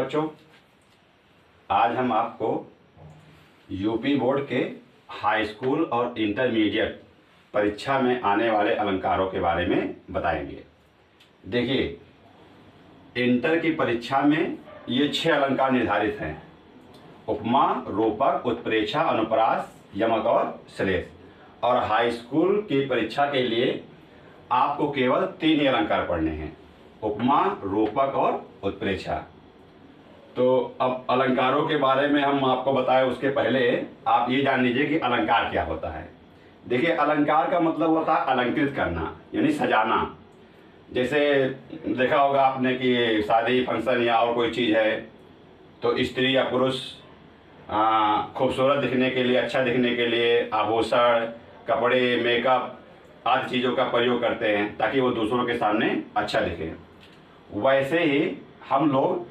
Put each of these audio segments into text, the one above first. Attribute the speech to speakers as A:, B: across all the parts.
A: बच्चों, आज हम आपको यूपी बोर्ड के हाई स्कूल और इंटरमीडिएट परीक्षा में आने वाले अलंकारों के बारे में बताएंगे। देखिए, इंटर की परीक्षा में ये 6 अलंकार निर्धारित हैं: उपमा, रूपक, उत्प्रेक्षा, अनुप्रास, यमक और श्लेष। और हाई स्कूल की परीक्षा के लिए आपको केवल 3 ही अलंकार पढ़ने हैं: उपमा, रूपक और उत्प्रेक्षा। तो अब अलंकारों के बारे में हम आपको बताएं उसके पहले आप ये जान लीजिए कि अलंकार क्या होता है। देखिए, अलंकार का मतलब होता है अलंकृत करना, यानी सजाना। जैसे देखा होगा आपने कि शादी फंक्शन या और कोई चीज़ है तो स्त्री या पुरुष खूबसूरत दिखने के लिए, अच्छा दिखने के लिए आभूषण, कपड़े, मेकअप आदि चीज़ों का प्रयोग करते हैं ताकि वो दूसरों के सामने अच्छा दिखे। वैसे ही हम लोग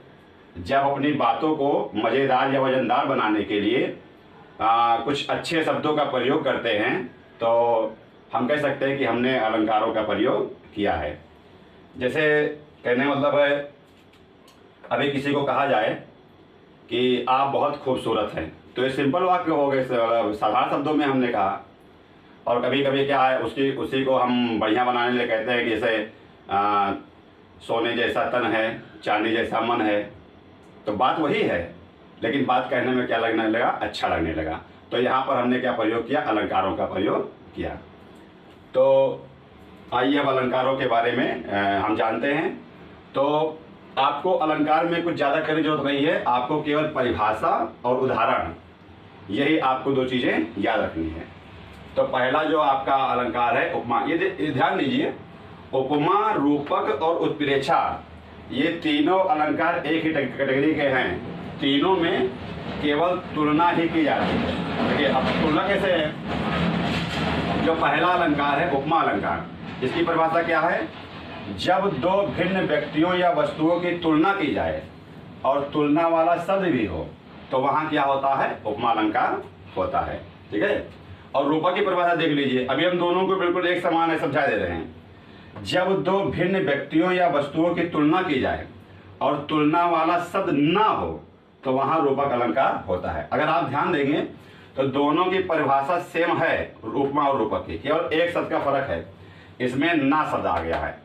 A: जब अपनी बातों को मज़ेदार या वजनदार बनाने के लिए कुछ अच्छे शब्दों का प्रयोग करते हैं तो हम कह सकते हैं कि हमने अलंकारों का प्रयोग किया है। जैसे कहने मतलब है, अभी किसी को कहा जाए कि आप बहुत खूबसूरत हैं, तो ये सिंपल वाक्य हो गए, साधारण शब्दों में हमने कहा। और कभी कभी क्या है, उसी को हम बढ़िया बनाने के लिए कहते हैं कि जैसे सोने जैसा तन है, चांदी जैसा मन है। तो बात वही है, लेकिन बात कहने में क्या लगने लगा, अच्छा लगने लगा। तो यहाँ पर हमने क्या प्रयोग किया, अलंकारों का प्रयोग किया। तो आइए अब अलंकारों के बारे में हम जानते हैं। तो आपको अलंकार में कुछ ज़्यादा करने की जरूरत नहीं है, आपको केवल परिभाषा और उदाहरण, यही आपको 2 चीज़ें याद रखनी है। तो पहला जो आपका अलंकार है उपमा, ये ध्यान दीजिए, उपमा, रूपक और उत्प्रेक्षा, ये तीनों अलंकार एक ही कैटेगरी के हैं। तीनों में केवल तुलना ही की जाती है। देखिए, अब तुलना कैसे है। जो पहला अलंकार है उपमा अलंकार, इसकी परिभाषा क्या है? जब 2 भिन्न व्यक्तियों या वस्तुओं की तुलना की जाए और तुलना वाला शब्द भी हो तो वहाँ क्या होता है, उपमा अलंकार होता है। ठीक है। और रूपक की परिभाषा देख लीजिए, अभी हम दोनों को बिल्कुल एक समान है समझा दे रहे हैं। जब 2 भिन्न व्यक्तियों या वस्तुओं की तुलना की जाए और तुलना वाला शब्द ना हो तो वहां रूपक अलंकार होता है। अगर आप ध्यान देंगे तो दोनों की परिभाषा सेम है, उपमा और रूपक की, केवल एक शब्द का फर्क है, इसमें ना शब्द आ गया है।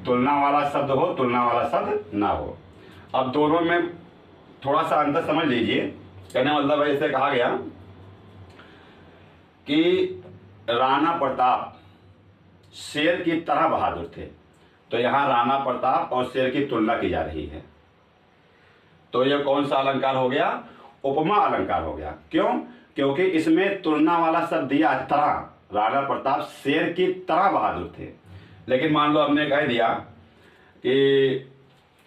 A: तुलना वाला शब्द हो, तुलना वाला शब्द ना हो। अब दोनों में थोड़ा सा अंतर समझ लीजिए। कहने मतलब है, इसे कहा गया कि राणा प्रताप शेर की तरह बहादुर थे। तो यहाँ राणा प्रताप और शेर की तुलना की जा रही है। तो यह कौन सा अलंकार हो गया? उपमा अलंकार हो गया। क्यों? क्योंकि इसमें तुलना वाला शब्द दिया तरह। राणा प्रताप शेर की तरह बहादुर थे। लेकिन मान लो हमने कह दिया कि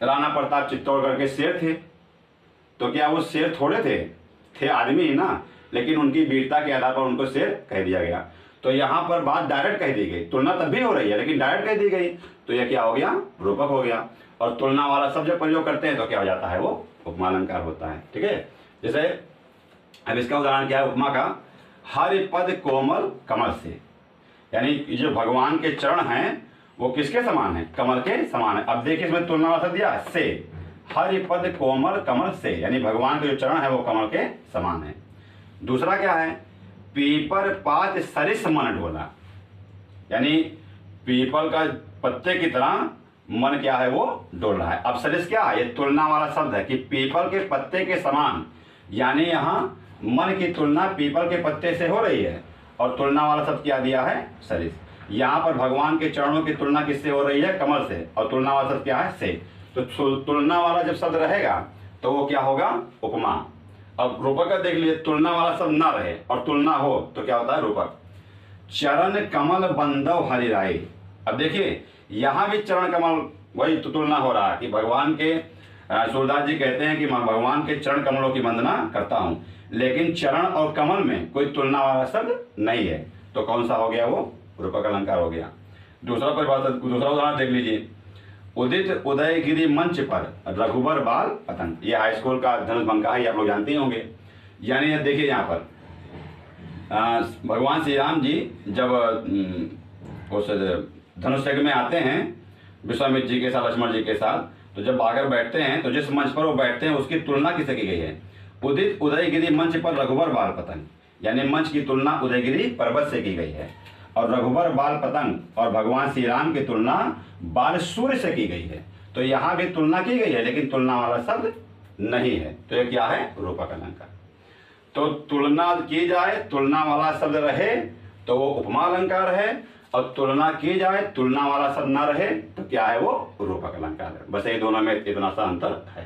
A: राणा प्रताप चित्तौड़गढ़ के शेर थे, तो क्या वो शेर थोड़े थे आदमी ही ना, लेकिन उनकी वीरता के आधार पर उनको शेर कह दिया गया। तो यहाँ पर बात डायरेक्ट कह दी गई, तुलना तब भी हो रही है लेकिन डायरेक्ट कह दी गई, तो यह क्या हो गया, रूपक हो गया। और तुलना वाला शब्द जब प्रयोग करते हैं तो क्या हो जाता है, वो उपमा अलंकार होता है। ठीक है। जैसे अब इसका उदाहरण क्या है उपमा का, हरि पद कोमल कमल से, यानी जो भगवान के चरण हैं वो किसके समान है, कमल के समान है। अब देखिए इसमें तुलना वाला शब्द दिया से, हरि पद कोमल कमल से, यानी भगवान के जो चरण है वो कमल के समान है। दूसरा क्या है, पीपर पात सरिस मन डोला, यानी पीपल का पत्ते की तरह मन क्या है, वो डोल रहा है। अब सरिस क्या है, ये तुलना वाला शब्द है कि पीपल के पत्ते के समान, यानी यहाँ मन की तुलना पीपल के पत्ते से हो रही है और तुलना वाला शब्द क्या दिया है, सरिस। यहाँ पर भगवान के चरणों की तुलना किससे हो रही है, कमल से, और तुलना वाला शब्द क्या है, से। तो तुलना वाला जब शब्द रहेगा तो वो क्या होगा, उपमा। अब रूपक का देख लीजिए, तुलना वाला शब्द ना रहे और तुलना हो तो क्या होता है, रूपक। चरण कमल बंदव हरिराई। अब देखिए यहाँ भी चरण कमल, वही तो तुलना हो रहा है कि भगवान के सूरदास जी कहते हैं कि मैं भगवान के चरण कमलों की वंदना करता हूँ, लेकिन चरण और कमल में कोई तुलना वाला शब्द नहीं है। तो कौन सा हो गया, वो रूपक अलंकार हो गया। दूसरा उदाहरण देख लीजिए, उदित उदयगिरी मंच पर रघुबर बाल पतंग। ये हाई स्कूल का धनुष बंका है, आप लोग जानते ही होंगे। यानी देखिए यहाँ पर भगवान श्री राम जी जब उस धनुष यज्ञ में आते हैं विश्वामित्र जी के साथ, लक्ष्मण जी के साथ, तो जब आकर बैठते हैं तो जिस मंच पर वो बैठते हैं उसकी तुलना किससे की गई है? उदित उदयगिरी मंच पर रघुवर बाल पतंग, यानी मंच की तुलना उदयगिरी पर्वत से की गई है। और रघुवर बाल पतंग और भगवान श्री राम की तुलना बाल सूर्य से की गई है। तो यहाँ भी तुलना की गई है लेकिन तुलना वाला शब्द नहीं है, तो ये क्या है? रूपक अलंकार। तो तुलना की जाए, तुलना वाला शब्द रहे तो वो उपमा अलंकार है, और तुलना की जाए तुलना वाला शब्द ना रहे तो क्या है? वो रूपक अलंकार है। बस ये दोनों में इतना सा अंतर है।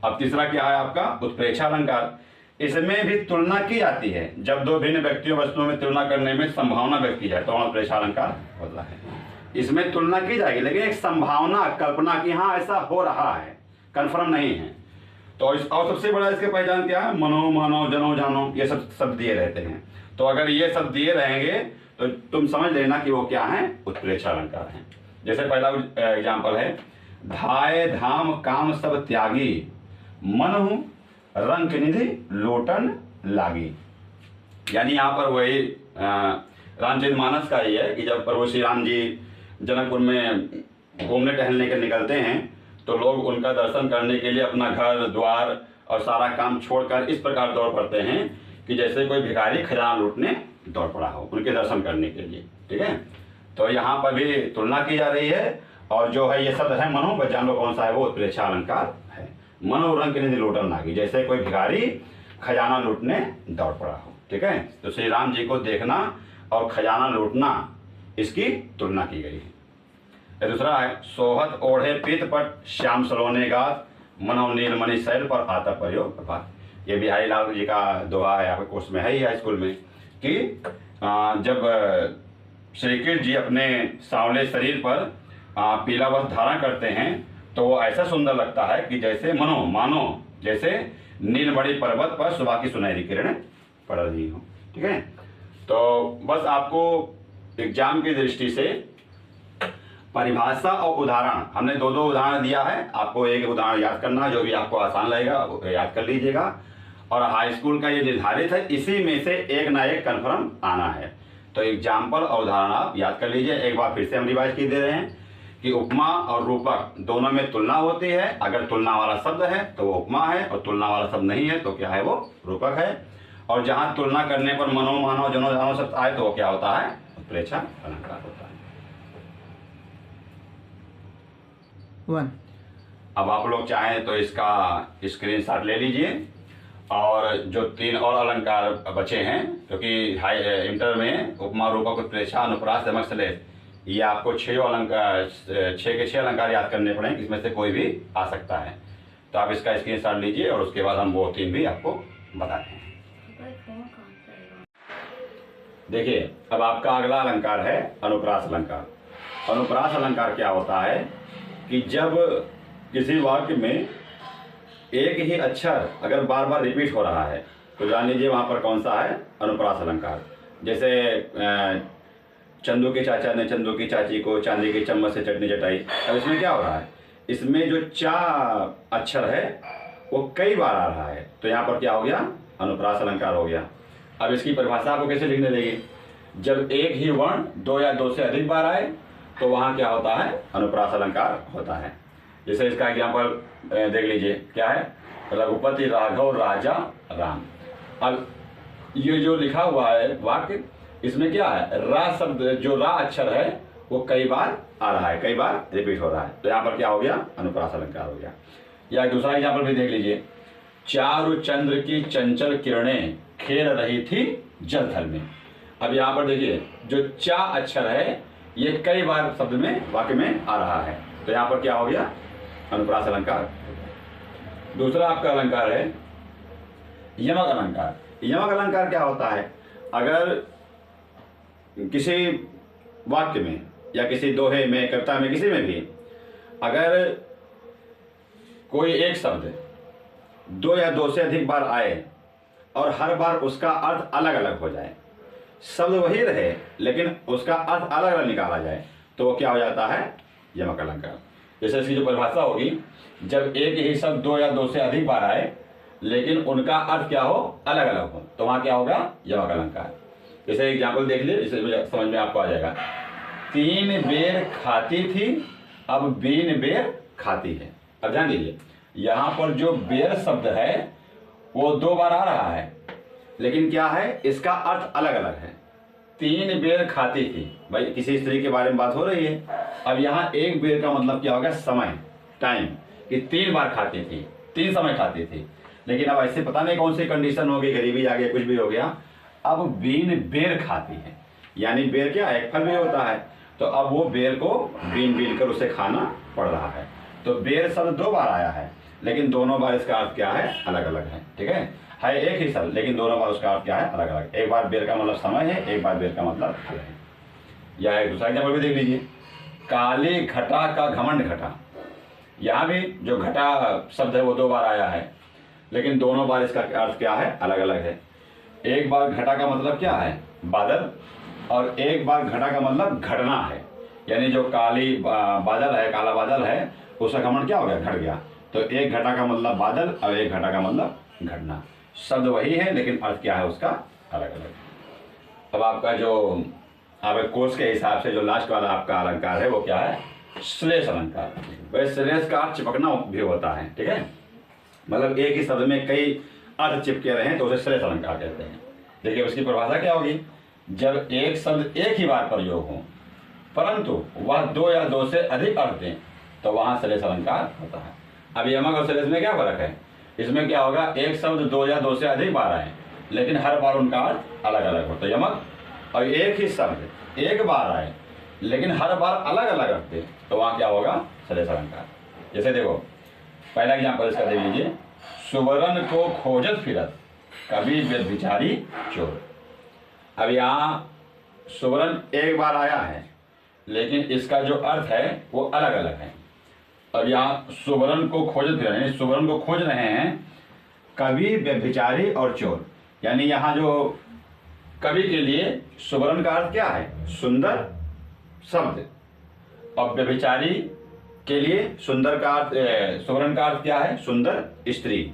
A: अब तीसरा क्या है आपका? उत्प्रेक्षा अलंकार। इसमें भी तुलना की जाती है। जब दो भिन्न व्यक्तियों वस्तुओं में तुलना करने में संभावना व्यक्त की जाए तो उत्प्रेक्षा अलंकार होता है। इसमें तुलना की जाएगी लेकिन एक संभावना, कल्पना की हाँ ऐसा हो रहा है, कन्फर्म नहीं है। तो और सबसे बड़ा इसके पहचान क्या है? मनो, मानो, जनो, जानो, ये सब शब्द दिए रहते हैं। तो अगर ये शब्द दिए रहेंगे तो तुम समझ लेना कि वो क्या है? उत्प्रेक्षा अलंकार है। जैसे पहला एग्जाम्पल है, धाय धाम काम सब त्यागी, मनहु रंग निधि लोटन लागी। यानी यहाँ पर वही रामचरितमानस का ही है कि जब प्रभु श्री राम जी जनकपुर में घूमने टहलने के निकलते हैं तो लोग उनका दर्शन करने के लिए अपना घर द्वार और सारा काम छोड़कर इस प्रकार दौड़ पड़ते हैं कि जैसे कोई भिखारी खजाना लूटने दौड़ पड़ा हो उनके दर्शन करने के लिए। ठीक है, तो यहाँ पर भी तुलना की जा रही है। और जो है ये शब्द है मनो, बस जान लो कौन सा है? वो उत्प्रेक्षा अलंकार है। मनो रंग निधि लोटन लागी, जैसे कोई भिखारी खजाना लूटने दौड़ पड़ा हो। ठीक है, तो श्री राम जी को देखना और खजाना लूटना, इसकी तुलना की गई है। दूसरा है, सोहत ओढ़े पीत पट श्याम सलोने गात, मनो नीलमणि शैल पर आता प्रयोग प्रभात। ये बिहारी लाल जी का दोहा है, आपके कोर्स में है ही हाई स्कूल में, कि जब श्री कृष्ण जी अपने सांवले शरीर पर पीला वस्त्र धारण करते हैं तो वो ऐसा सुंदर लगता है कि जैसे मानो जैसे नीलमणि पर्वत पर सुबह की सुनहरी किरणें पड़ रही हो। ठीक है, तो बस आपको एग्जाम की दृष्टि से परिभाषा और उदाहरण, हमने दो उदाहरण दिया है, आपको एक उदाहरण याद करना है, जो भी आपको आसान लगेगा याद कर लीजिएगा। और हाई स्कूल का ये निर्धारित है, इसी में से एक ना एक कन्फर्म आना है। तो एग्जाम्पल और उदाहरण आप याद कर लीजिए। एक बार फिर से हम रिवाइज की दे रहे हैं कि उपमा और रूपक दोनों में तुलना होती है। अगर तुलना वाला शब्द है तो वो उपमा है, और तुलना वाला शब्द नहीं है तो क्या है? वो रूपक है। और जहाँ तुलना करने पर मनो, मानो, जनो, जानो शब्द आए तो वो क्या होता है? उत्प्रेक्षा अलंकार होता है। अब आप लोग चाहें तो इसका स्क्रीनशॉट ले लीजिए। और जो 3 और अलंकार बचे हैं, क्योंकि हाई इंटर में उपमा, रूपक, उत्प्रेक्षा, अनुप्रास, यमक, श्लेष, ये आपको 6 अलंकार, 6 के 6 अलंकार याद करने पड़ेंगे। इसमें से कोई भी आ सकता है। तो आप इसका स्क्रीनशॉट लीजिए और उसके बाद हम वो 3 भी आपको बताते हैं। देखिए, अब आपका अगला अलंकार है अनुप्रास अलंकार। अनुप्रास अलंकार क्या होता है कि जब किसी वाक्य में एक ही अक्षर अगर बार बार रिपीट हो रहा है तो जान लीजिए वहाँ पर कौन सा है? अनुप्रास अलंकार। जैसे चंदू के चाचा ने चंदू की चाची को चांदी की चम्मच से चटनी चटाई। अब इसमें क्या हो रहा है? इसमें जो चा अक्षर है वो कई बार आ रहा है, तो यहाँ पर क्या हो गया? अनुप्रास अलंकार हो गया। अब इसकी परिभाषा आपको कैसे लिखने देगी? जब एक ही वर्ण 2 या 2 से अधिक बार आए तो वहाँ क्या होता है? अनुप्रास अलंकार होता है। जैसे इसका एग्जाम्पल देख लीजिए, क्या है? रघुपति राघव राजा राम। अब ये जो लिखा हुआ है वाक्य, इसमें क्या है? रा शब्द, जो रा अक्षर है वो कई बार आ रहा है, कई बार रिपीट हो रहा है, तो यहाँ पर क्या हो गया? अनुप्रास अलंकार हो गया। या दूसरा एग्जाम्पल भी देख लीजिए, चारु चंद्र की चंचल किरणें खेल रही थी जल थल में। अब यहाँ पर देखिए, जो चा अक्षर है ये कई बार शब्द में, वाक्य में आ रहा है, तो यहाँ पर क्या हो गया? अनुप्रास अलंकार। दूसरा आपका अलंकार है यमक अलंकार। यमक अलंकार क्या होता है? अगर किसी वाक्य में या किसी दोहे में, कविता में, किसी में भी अगर कोई एक शब्द 2 या 2 से अधिक बार आए और हर बार उसका अर्थ अलग अलग हो जाए, शब्द वही रहे लेकिन उसका अर्थ अलग अलग निकाला जाए, तो वो क्या हो जाता है? यमक अलंकार। जैसे इसकी जो परिभाषा होगी, जब एक ही शब्द 2 या 2 से अधिक बार आए लेकिन उनका अर्थ क्या हो? अलग अलग हो, तो वहां क्या होगा? यमक अलंकार। जैसे एग्जाम्पल देख लीजिए, इसे समझ में आपको आ जाएगा। 3 बेर खाती थी अब 3 बेर खाती है। अब ध्यान दीजिए, यहाँ पर जो बेर शब्द है वो 2 बार आ रहा है, लेकिन क्या है, इसका अर्थ अलग अलग है। 3 बेर खाती थी, भाई किसी स्त्री के बारे में बात हो रही है। अब यहाँ 1 बेर का मतलब क्या हो गया, समय, टाइम, कि 3 बार खाती थी, 3 समय खाती थी। लेकिन अब ऐसे पता नहीं कौन सी कंडीशन हो गई, गरीबी आ गई, कुछ भी हो गया, अब बीन बेर खाती है। यानी बेर क्या, एक फल भी होता है, तो अब वो बेर को बीन बीन कर उसे खाना पड़ रहा है। तो बेर शब्द 2 बार आया है, लेकिन दोनों बार इसका अर्थ क्या है, अलग अलग है। ठीक है एक ही शब्द, लेकिन दोनों बार उसका अर्थ क्या है, अलग अलग। एक बार बेर का मतलब समय है, एक बार बेर का मतलब फल है। या एक दूसरा एग्जाम्पल भी देख लीजिए, काली घटा का घमंड घटा। यहाँ भी जो घटा शब्द है वो 2 बार आया है, लेकिन दोनों बार इसका अर्थ क्या है, अलग अलग है। एक बार घटा का मतलब क्या है, बादल, और एक बार घटा का मतलब घटना है। यानी जो काली बादल है, काला बादल है, उसका घमंड क्या हो गया, घट गया। तो एक घटा का मतलब बादल और एक घटा का मतलब घटना। शब्द वही है, लेकिन अर्थ क्या है उसका अलग अलग। अब आपका जो आपके कोर्स के हिसाब से जो लास्ट वाला आपका अलंकार है वो क्या है, श्लेष अलंकार। वैसे श्लेष का अर्थ चिपकना भी होता है। ठीक है, मतलब एक ही शब्द में कई अर्थ चिपके रहे तो उसे श्लेष अलंकार कहते हैं। देखिए उसकी परिभाषा क्या होगी, जब एक शब्द एक ही बार प्रयोग हो परंतु वह 2 या 2 से अधिक अर्थ दें तो वहां श्लेष अलंकार होता है। अब यमक और श्लेष में क्या फर्क है, इसमें क्या होगा, एक शब्द 2 या 2 से अधिक बार आए, लेकिन हर बार उनका अर्थ अलग अलग होता है यमक, और एक ही शब्द एक बार आए लेकिन हर बार अलग अलग अर्थ दे तो वहां क्या होगा, श्लेष अलंकार। जैसे देखो पहला एग्जाम्पल इसका देख लीजिए, सुवर्ण को खोजत फिरत कभी व्यभिचारी चोर। अब यहाँ सुवर्ण एक बार आया है, लेकिन इसका जो अर्थ है वो अलग अलग है। अब यहाँ सुवर्ण को खोजत फिर रहे हैं, सुवर्ण को खोज रहे हैं, कवि, व्यभिचारी और चोर। यानी यहाँ जो कवि के लिए सुवर्ण का अर्थ क्या है, सुंदर शब्द, और व्यभिचारी के लिए सुंदर का अर्थ, सुवर्ण का अर्थ क्या है, सुंदर स्त्री,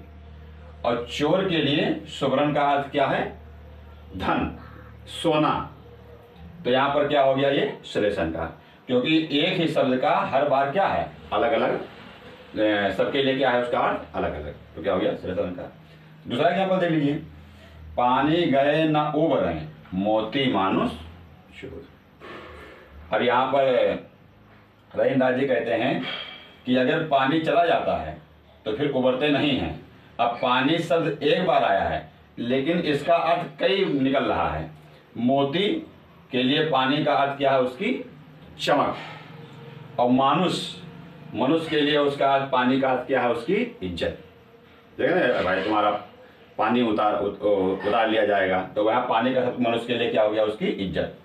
A: और चोर के लिए सुवर्ण का अर्थ क्या है, धन, सोना। तो यहाँ पर क्या हो गया, ये श्लेष अलंकार, क्योंकि एक ही शब्द का हर बार क्या है, अलग अलग, सबके लिए क्या है उसका अर्थ अलग अलग, तो क्या हो गया, श्लेष अलंकार। दूसरा एग्जाम्पल देख लीजिए, पानी गए न उबरे मोती मानुष चोर। अब यहाँ पर रहीमदास जी कहते हैं कि अगर पानी चला जाता है तो फिर उबरते नहीं हैं। अब पानी शब्द एक बार आया है, लेकिन इसका अर्थ कई निकल रहा है। मोती के लिए पानी का अर्थ क्या है, उसकी चमक, और मनुष्य के लिए उसका अर्थ, पानी का अर्थ क्या है, उसकी इज्जत। देख रहे हैं भाई, तुम्हारा पानी उतार लिया जाएगा तो वह पानी का मनुष्य के लिए क्या हो गया, उसकी इज्जत।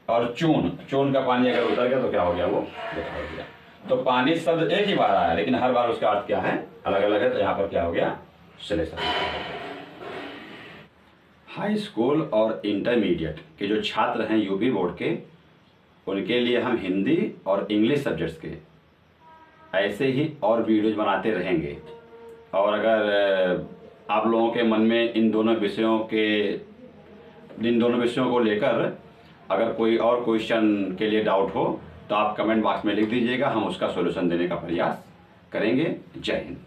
A: और चून का पानी अगर उतर गया तो क्या हो गया, वो बेकार हो गया। तो पानी शब्द एक ही बार आया, लेकिन हर बार उसका अर्थ क्या है, अलग अलग है। तो यहाँ पर क्या हो गया, श्लेष अलंकार। हाई स्कूल और इंटरमीडिएट के जो छात्र हैं यूपी बोर्ड के, उनके लिए हम हिंदी और इंग्लिश सब्जेक्ट्स के ऐसे ही और वीडियोज बनाते रहेंगे। और अगर आप लोगों के मन में इन दोनों विषयों को लेकर अगर कोई और क्वेश्चन के लिए डाउट हो तो आप कमेंट बॉक्स में लिख दीजिएगा, हम उसका सॉल्यूशन देने का प्रयास करेंगे। जय हिंद।